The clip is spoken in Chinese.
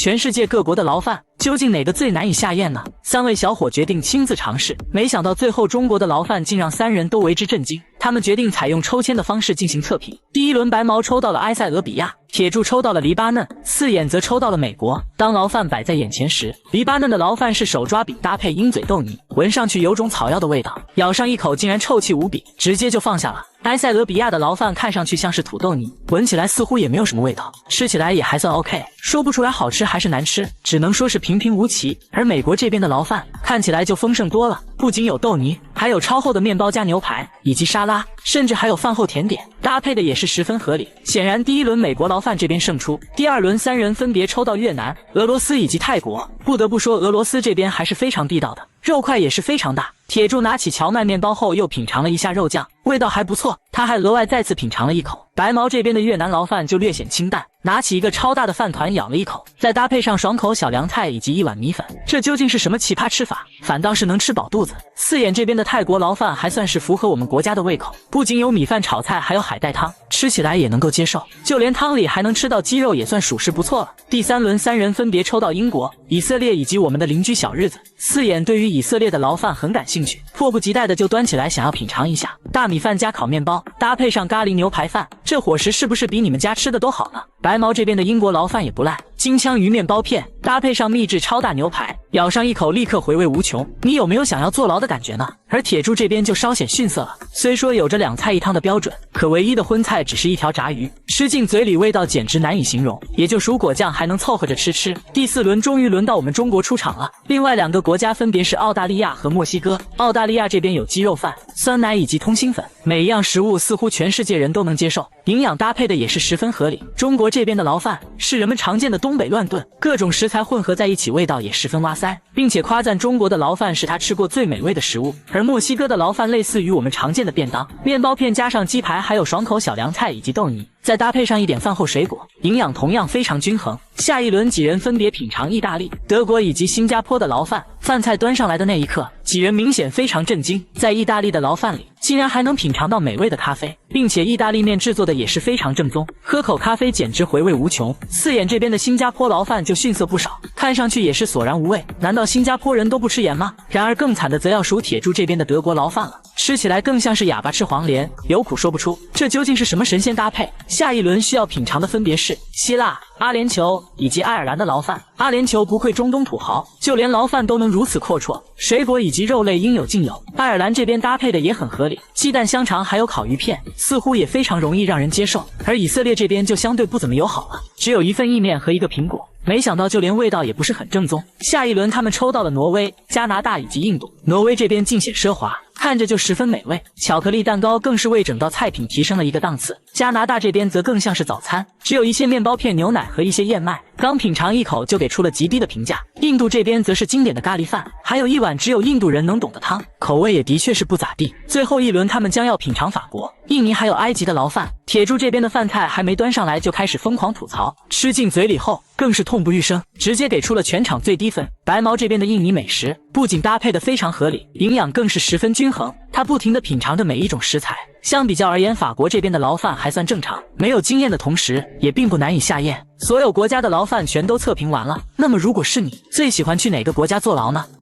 全世界各国的牢饭究竟哪个最难以下咽呢？3位小伙决定亲自尝试，没想到最后中国的牢饭竟让3人都为之震惊。他们决定采用抽签的方式进行测评。第一轮，白毛抽到了埃塞俄比亚，铁柱抽到了黎巴嫩，四眼则抽到了美国。当牢饭摆在眼前时，黎巴嫩的牢饭是手抓饼搭配鹰嘴豆泥，闻上去有种草药的味道，咬上一口竟然臭气无比，直接就放下了。埃塞俄比亚的牢饭看上去像是土豆泥，闻起来似乎也没有什么味道，吃起来也还算 OK， 说不出来好吃还是难吃，只能说是平平无奇。而美国这边的牢饭看起来就丰盛多了，不仅有豆泥，还有超厚的面包加牛排以及沙拉，甚至还有饭后甜点，搭配的也是十分合理。显然第一轮美国牢饭这边胜出，第二轮3人分别抽到越南、俄罗斯以及泰国。不得不说俄罗斯这边还是非常地道的，肉块也是非常大。铁柱拿起荞麦面包后又品尝了一下肉酱，味道还不错，他还额外再次品尝了一口。白毛这边的越南牢饭就略显清淡，拿起一个超大的饭团咬了一口，再搭配上爽口小凉菜以及一碗米粉，这究竟是什么奇葩吃法？反倒是能吃饱肚子。四眼这边的泰国牢饭还算是符合我们国家的胃口，不仅有米饭炒菜，还有海带汤，吃起来也能够接受，就连汤里还能吃到鸡肉，也算属实不错了。第3轮3人分别抽到英国、以色列以及我们的邻居小日子。四眼对于以色列的牢饭很感兴趣，迫不及待的就端起来想要品尝一下。大米饭加烤面包，搭配上咖喱牛排饭，这伙食是不是比你们家吃的都好呢？白毛这边的英国牢饭也不赖，金枪鱼面包片搭配上秘制超大牛排，咬上一口立刻回味无穷。你有没有想要坐牢的感觉呢？而铁柱这边就稍显逊色了，虽说有着2菜1汤的标准，可唯一的荤菜只是一条炸鱼，吃进嘴里味道简直难以形容，也就薯果酱还能凑合着吃。第4轮终于轮到我们中国出场了，另外2个国家分别是澳大利亚和墨西哥。澳大利亚这边有鸡肉饭、酸奶以及通心粉，每一样食物似乎全世界人都能接受，营养搭配的也是十分合理。中国这边的牢饭是人们常见的东北乱炖，各种食材混合在一起，味道也十分哇塞，并且夸赞中国的牢饭是他吃过最美味的食物。而墨西哥的牢饭类似于我们常见的便当，面包片加上鸡排，还有爽口小凉菜以及豆泥，再搭配上一点饭后水果，营养同样非常均衡。下一轮几人分别品尝意大利、德国以及新加坡的牢饭，饭菜端上来的那一刻，几人明显非常震惊，在意大利的牢饭里竟然还能品尝到美味的咖啡，并且意大利面制作的也是非常正宗，喝口咖啡简直回味无穷。四眼这边的新加坡牢饭就逊色不少，看上去也是索然无味，难道新加坡人都不吃盐吗？然而更惨的则要数铁柱这边的德国牢饭了，吃起来更像是哑巴吃黄连，有苦说不出，这究竟是什么神仙搭配？下一轮需要品尝的分别是希腊、阿联酋以及爱尔兰的牢饭。阿联酋不愧中东土豪，就连牢饭都能如此阔绰，水果以及肉类应有尽有。爱尔兰这边搭配的也很合理，鸡蛋、香肠还有烤鱼片，似乎也非常容易让人接受。而以色列这边就相对不怎么友好了，只有一份意面和一个苹果，没想到就连味道也不是很正宗。下一轮他们抽到了挪威、加拿大以及印度。挪威这边尽显奢华，看着就十分美味，巧克力蛋糕更是为整道菜品提升了一个档次。加拿大这边则更像是早餐，只有一些面包片、牛奶和一些燕麦，刚品尝一口就给出了极低的评价。印度这边则是经典的咖喱饭，还有一碗只有印度人能懂的汤，口味也的确是不咋地。最后一轮他们将要品尝法国、印尼还有埃及的牢饭。铁柱这边的饭菜还没端上来就开始疯狂吐槽，吃进嘴里后更是痛不欲生，直接给出了全场最低分。白毛这边的印尼美食不仅搭配的非常合理，营养更是十分均衡，他不停地品尝着每一种食材。相比较而言，法国这边的牢饭还算正常，没有惊艳的同时也并不难以下咽。所有国家的牢饭全都测评完了，那么如果是你，最喜欢去哪个国家坐牢呢？